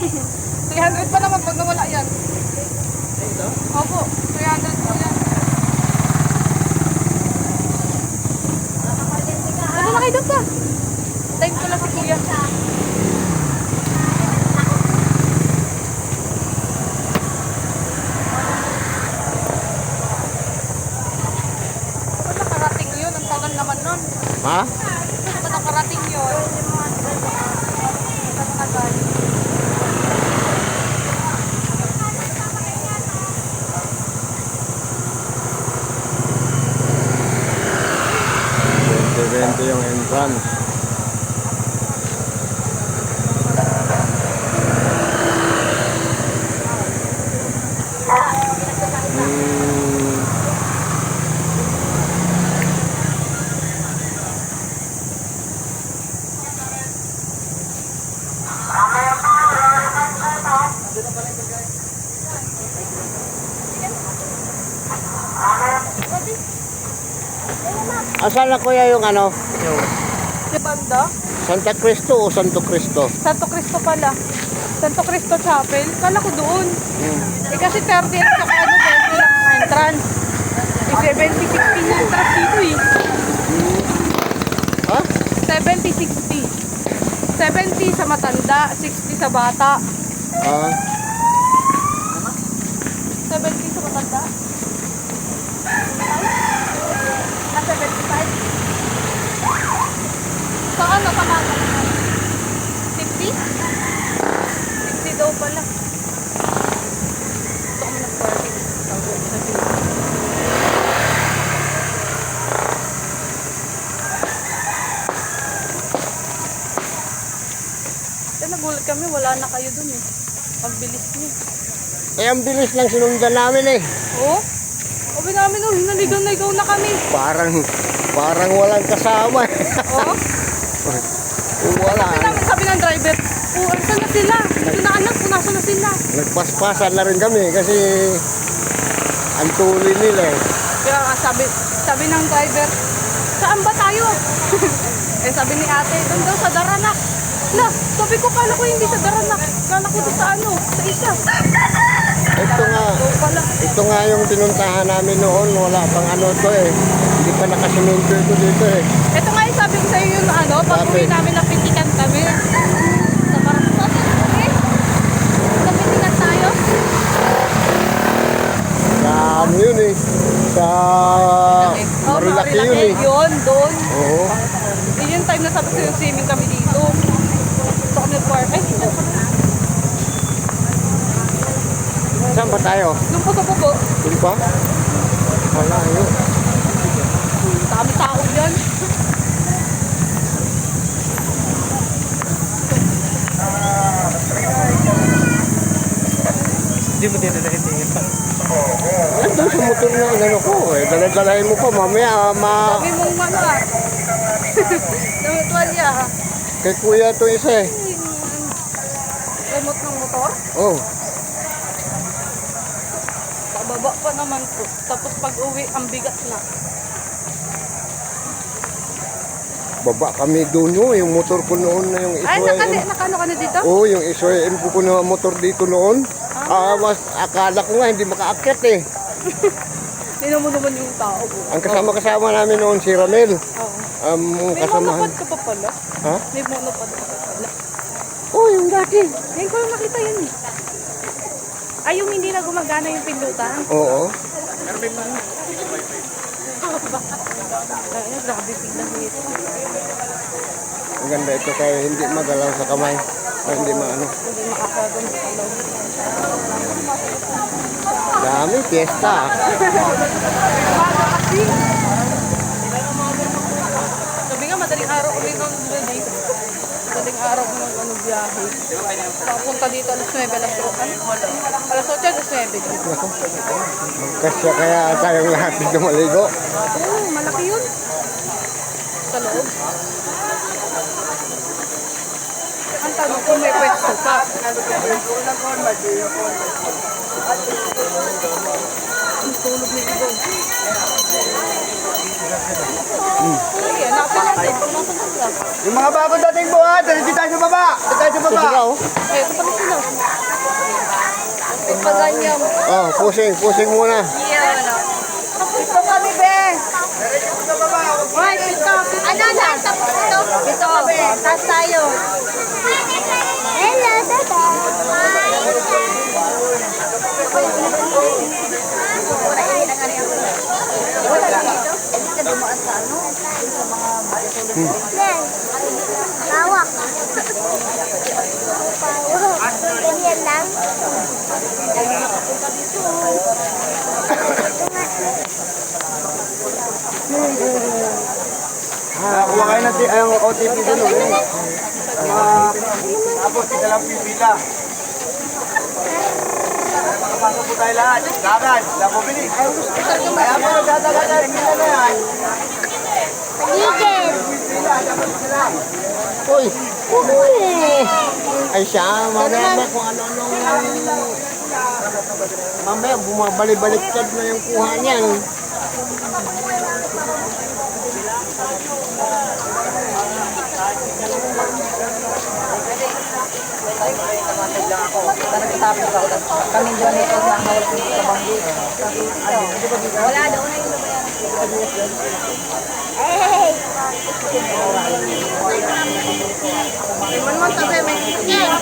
300 pa naman pag nawala yan. Ito? Opo, 300 po yan. Ano na kayo doon pa? Time ko lang si kuya. Saan nakarating yun? Ang tagal naman nun. Ha? Saan nakarating yun? Ang tagal. Evento yung entrance. Asan na kuya yung ano? Si Banda? Santa Cristo o Santo Cristo? Santo Cristo pala. Santo Cristo Chapel. Kala ko doon. Eh kasi 30 at saka ano, 20 lang ang entrance. Eh 70-60 yung entrance dito eh. Ha? 70-60. 70 sa matanda, 60 sa bata. Ah, 70 sa matanda. Na 75. Sa ano, sa bata? 50? 50 daw pala. Gusto kami ng-parking. Nagulat kami, wala na kayo dun eh. Pagbilis niyo. eh ang bilis lang sinundan namin eh. Oo? Sabi namin, oh, naligaw na kami. Parang walang kasama. Oo? Wala. Sabi ng driver, oh, saan na sila? Ito na anak, punasan na sila. Nagpaspasan na rin kami kasi ang tuloy nila eh. Kaya nga sabi ng driver, saan ba tayo? Eh sabi ni ate, doon daw sa Daranak. La, sabi ko, kala ko hindi sa Daranak. Kala ko doon sa ano, sa isa. Ito nga yung pinuntahan namin noon, wala pang ano to eh. Hindi pa nakasimento ito dito eh. Ito nga yung sabi ko sa'yo yung ano, pag uwi namin napitikan kami. Sa Barangay, okay? Napitikan tayo. Sa ano yun eh. Sa Marilaki yun eh. Yun, doon. Oo. Yun yung time na sabi ko yung swimming kami dito. Gusto kami nag-park. Ay, dito. Saan ba tayo? Yung puto-puto. Hindi pa? Wala yun. Dami tao yan. Hindi mo dinalahin tingin pa. Nandun sa motor na ano ko eh. Daladalahin mo pa mamaya Sabi mong ano ah. Namitwalya ah. kay kuya to isa eh. Remote ng motor. Oh. Pababa pa naman po. Tapos pag uwi, ang bigat na. Baba kami doon no, yung motor ko noon na yung Ay, SYM. nakano ka na dito? Oo, yung SYM ko na motor dito noon. Mas akala ko nga hindi makaakyat eh. Tingnan mo naman yung tao. Ang kasama namin noon si Ramel. Oo. May Kasamahan. monopod ka pa pala. Ha? May monopod ka pa pala. Oh, yung dati. Ngayon ko lang nakita yun eh. Ay, yung hindi na gumagana yung pindutan. Oo. Ay, grabe tingnan dito. Ang ganda ito kaya hindi magalaw sa kamay. Ay, hindi maano. Hindi makakagam sa loob. Dami, piyesta. Umaga kasi. Sabi nga, madaling araw kami nung ready. Madaling araw kami nung biyahe. Papunta dito alas 9, alas 8. Alas 8, alas 9. Naku. Kasi kaya tayong lahat dito maligo. Oo, malaki yun. Sa loob. Ang tanong kung may pwesto pa. Ang tulog na ibo. Sige, hanapin natin. Kung nasa kanila. Yung mga bago dating buhat, dito tayo sa baba. Dito tayo sa baba. Sige ka oh. Eh, ito pala sila. Paganyan. Oh, pusing muna. Ito kami, be. Hoy, pito. Ano na? Ito. Pito. Taas tayo. Hello, Dada. Nen, bawak. Ganyan lang. Kuha kayo natin ang OTP doon. Tapos kita lang pipila. Makapasok po tayo lahat. Dagan, lapo bilis. Kaya mo, dadagan pila na yan. Paligid. Uy! Uy! Ay siya, mamaya kung ano-anong... Mamaya bumabalik-baliktad na yung kuha niyan. Kami doon ito na hawak sa bangko. Wala daw na yung Hey! Iwan mo tabi, may sasakyan.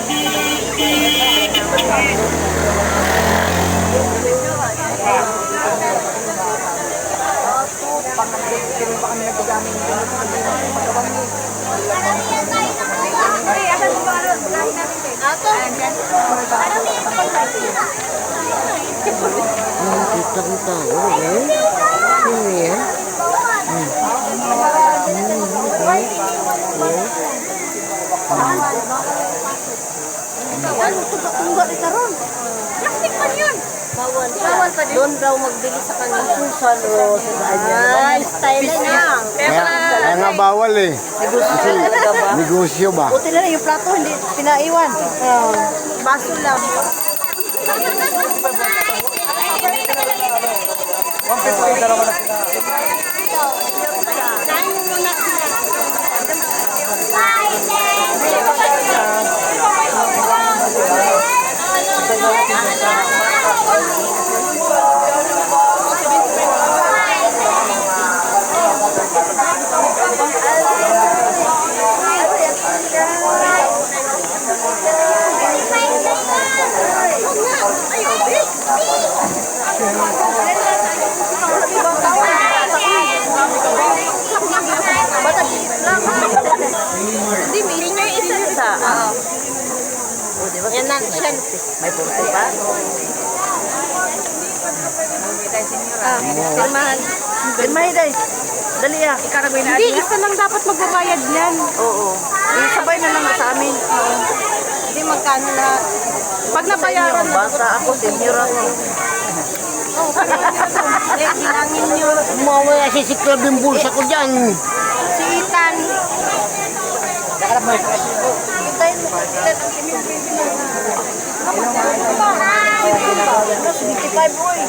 Kita ng tao, eh? Sino yan? Plastic man yun. Bawal pa din. Doon daw magbili sa kanya. Susan Rose. Ay, style niya. Kaya nga bawal eh. Negosyo talaga ba? Negosyo ba? Buti na lang yung plato, hindi pinaiwan. Baso lang. Hindi, senior isa sa. Yan na siya. May pulpo pa? Pirmahan. Pirmahan day. Dali ah. Ikaragay na. Hindi, isa lang dapat magbabayad niyan. Oo. Sabay na lang sa amin. Hindi magkano lahat. Pag nabayaran na. Basta ako, senior ako. Bilangin nyo. Mamaya sisiklab yung bulsa ko dyan. Si Ethan. Hintayin mo. Ano, 75 boy.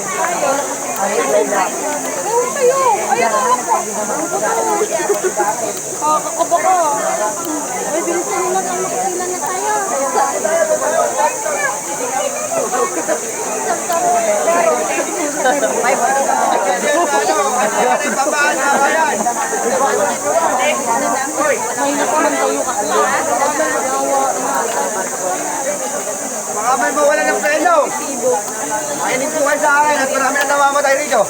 Tayo. Ayan ako. Kakaba ko. Ay, bilisan mo na. Makakailan na tayo. Baka may mawala ng preno. Makinig po kayo sa akin at marami na namamatay rito.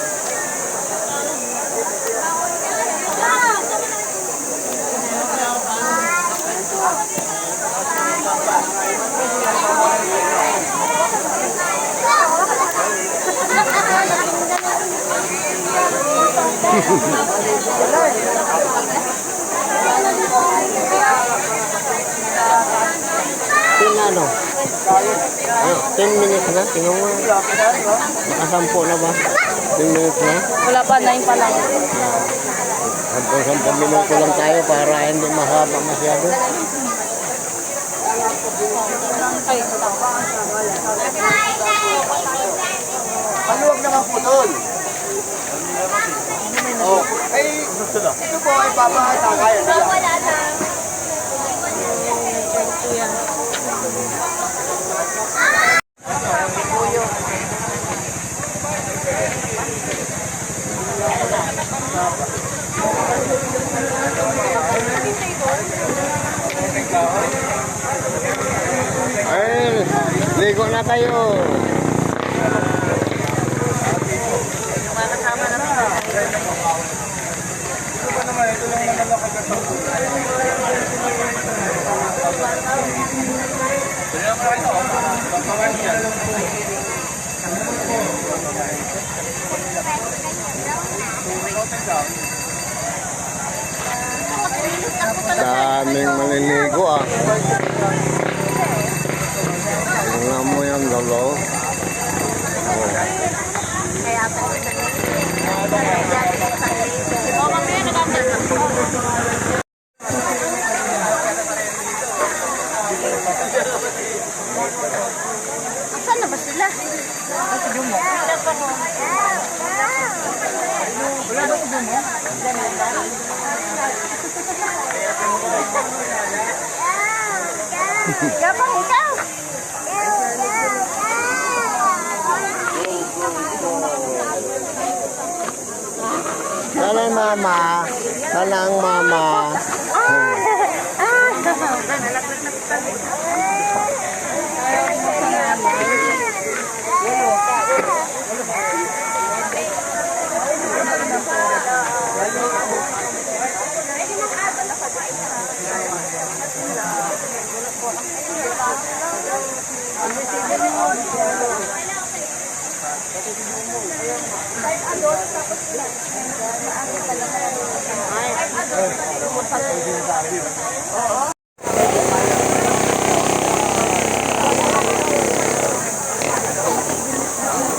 Ano? 10 minutes na? Tingnan mo. Nakasampo na ba? 10 minutes na? Wala pa, 9 pa lang. 10 minuto lang tayo para hindi mahaba masyado. Maluwag naman po doon. Oh, ay, ito po ay papakita kaya nila. Wala na. Ito yan. Maliligo na kayo. Daming maliligo ah. Tingnan mo yan, lolo. Asan na ba sila? Gabang ikaw! Sana mama. Sana ang mama.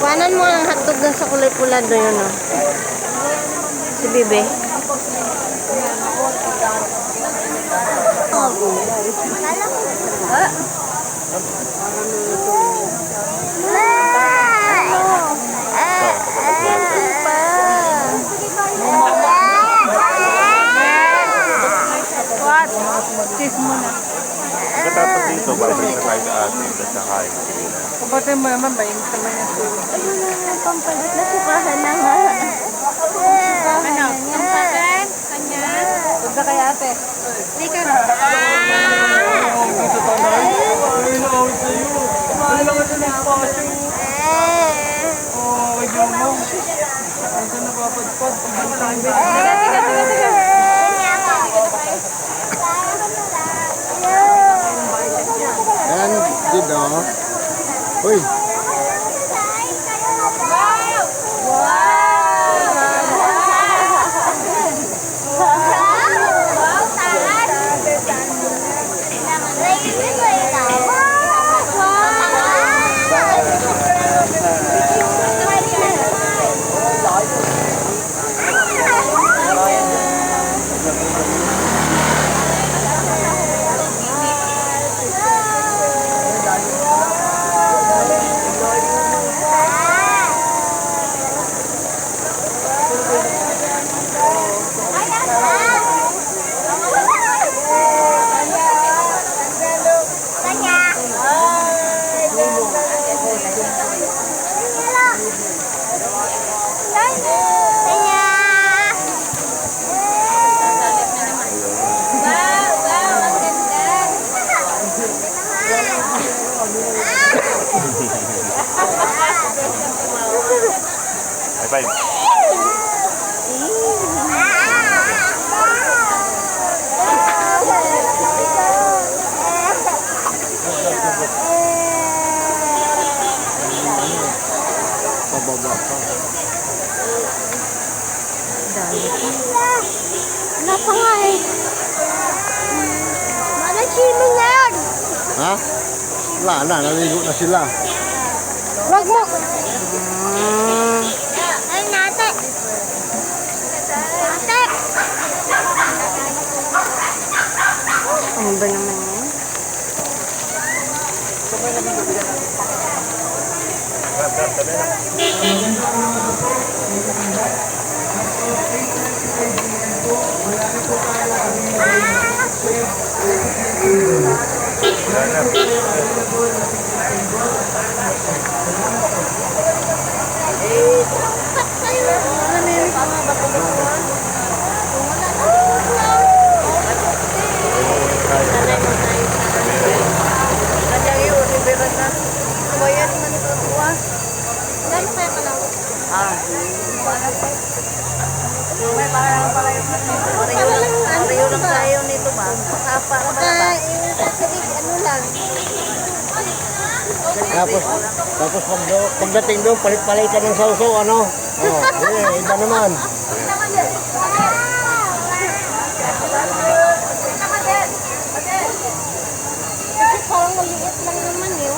Kuhanan mo ang hotdog dun sa kulay pula doon yun, oh. Si Bibe. What? Sis mo na. Katapos dito, babalik na tayo sa atin at kakain sila. Kapatid mo naman, bayin sa mga sis. Pampalit na sukahan na nga. Ano? Pampalit? Kanya? Huwag na kaya ate. Hindi ka na. Yan, dito. Uy. High five. Pababa pa. Wala pa nga eh. Mana sino na yun? Ha? Wala na, naligo na sila. Wag mo. Ay, nate. Nate. Ano ba naman yan? Ano lang. Tapos pagdating doon, palit-palitan ng sausaw, ano? Iba naman. Kasi parang maliit lang naman eh.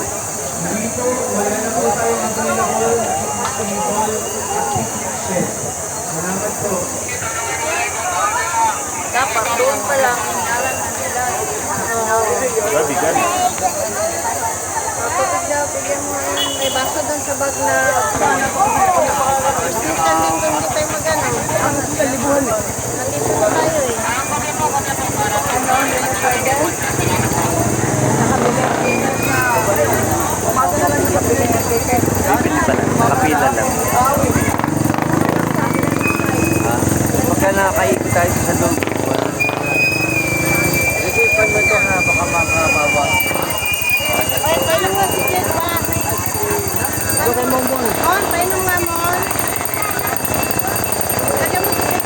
Dapat doon pa lang. Inalan na nila. Grabe gan. Kapag daw, bigyan mo yun. May baso doon sa bag na minsan din kung hindi tayo mag-ano. Nandito na tayo eh. Bibili pa lang. Nakapila lang. Pagka nakakaikot tayo sa loob. Ito yung pagmento na baka makabawa. Ay, painom nga si Jess pa. Mon, painom nga, Mon. Lagyan mo si Jess.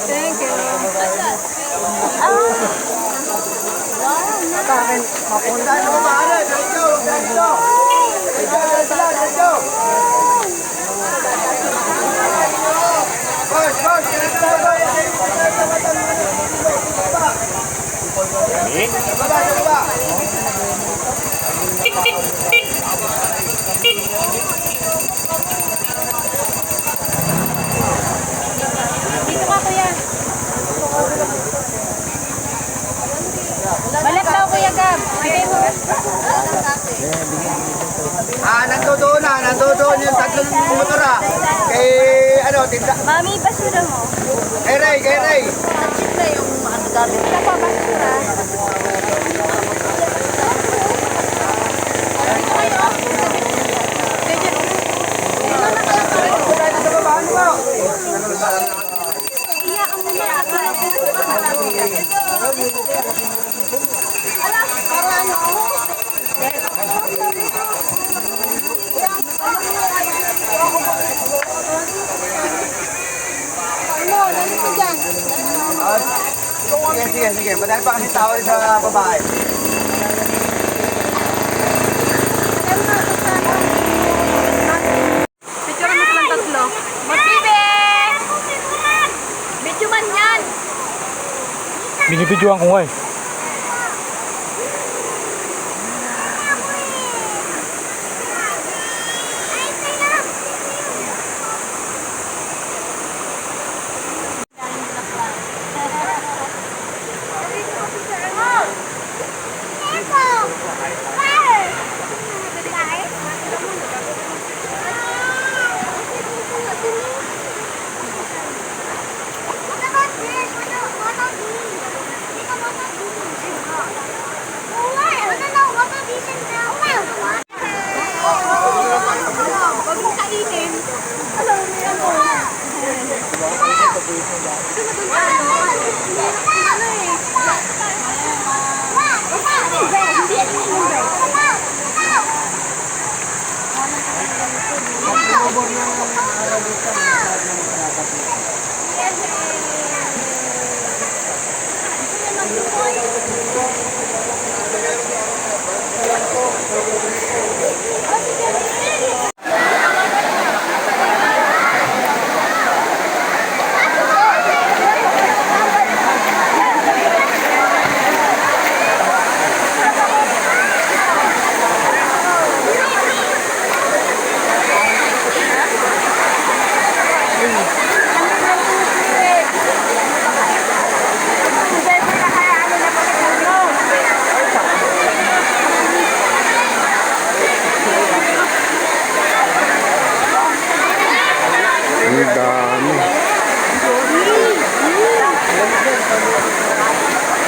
Thank you. Dito ka, kuya. Balik daw, kuya Gab. Bigay mo. Nandoon yung tatlong motor kay, tinda. Mami, basura mo. Kay Ray. Check na yung ano gamit. Ito pa, basura. Iyakan mo na. Para ano? Ano, nandito ko dyan. Sige. Madali pa kasi tao sa babae. Picture mo silang tatlo. Magbibe! Video man yan! Binibidyoan ko nga eh. Ano ba, Jess? Ano?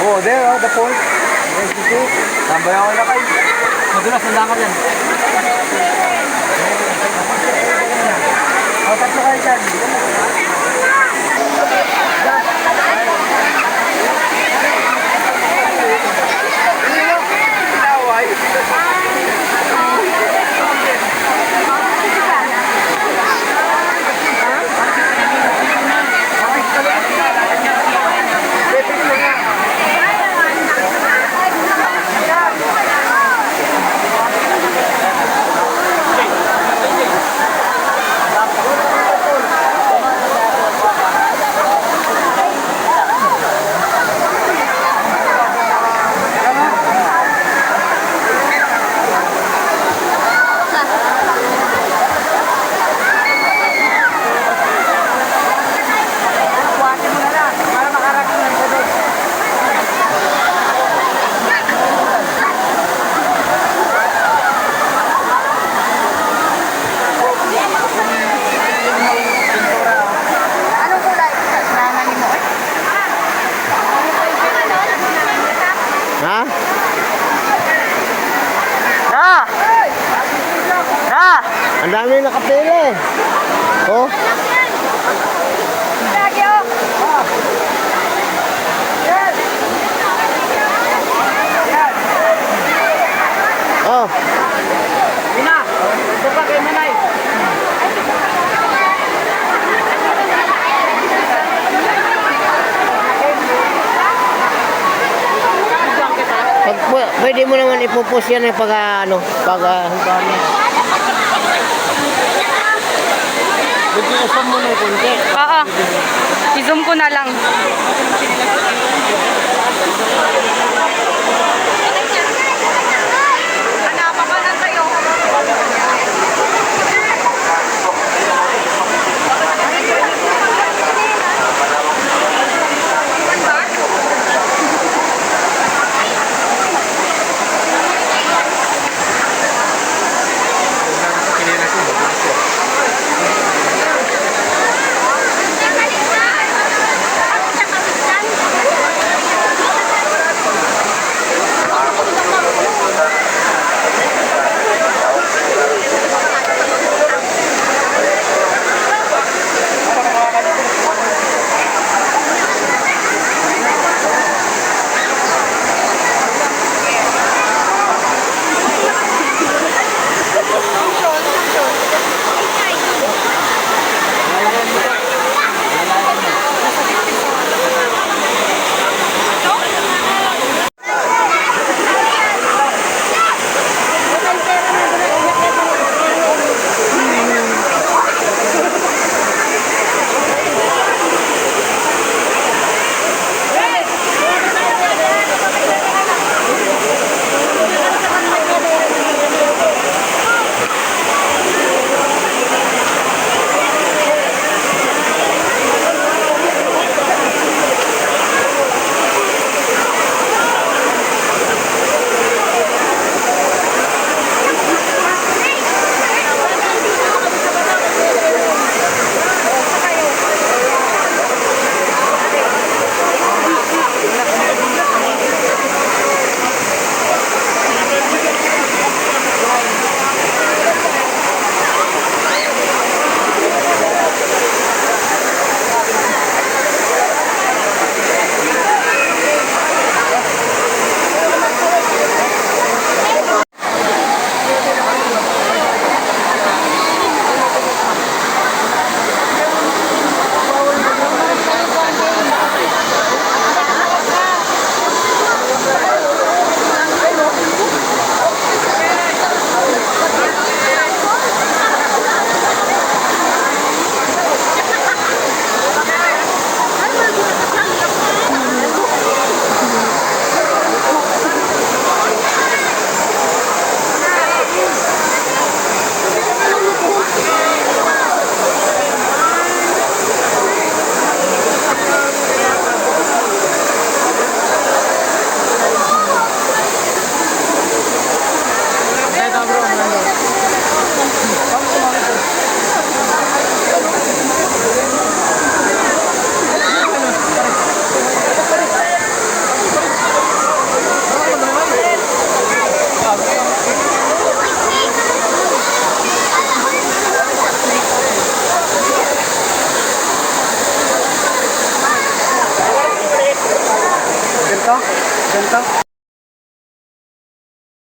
Oh, there, oh, the pool. Yes, you see? Tambay ako na kayo. Madulas, ang langar yan. Oh, tatlo kayo dyan. Ha? Ang dami nakapili. Oh. Oh. Ina! Ito pa kay Manay. Pwede mo naman ipupus yan pag Bigyan mo na yung konti. Oo. I-zoom ko na lang.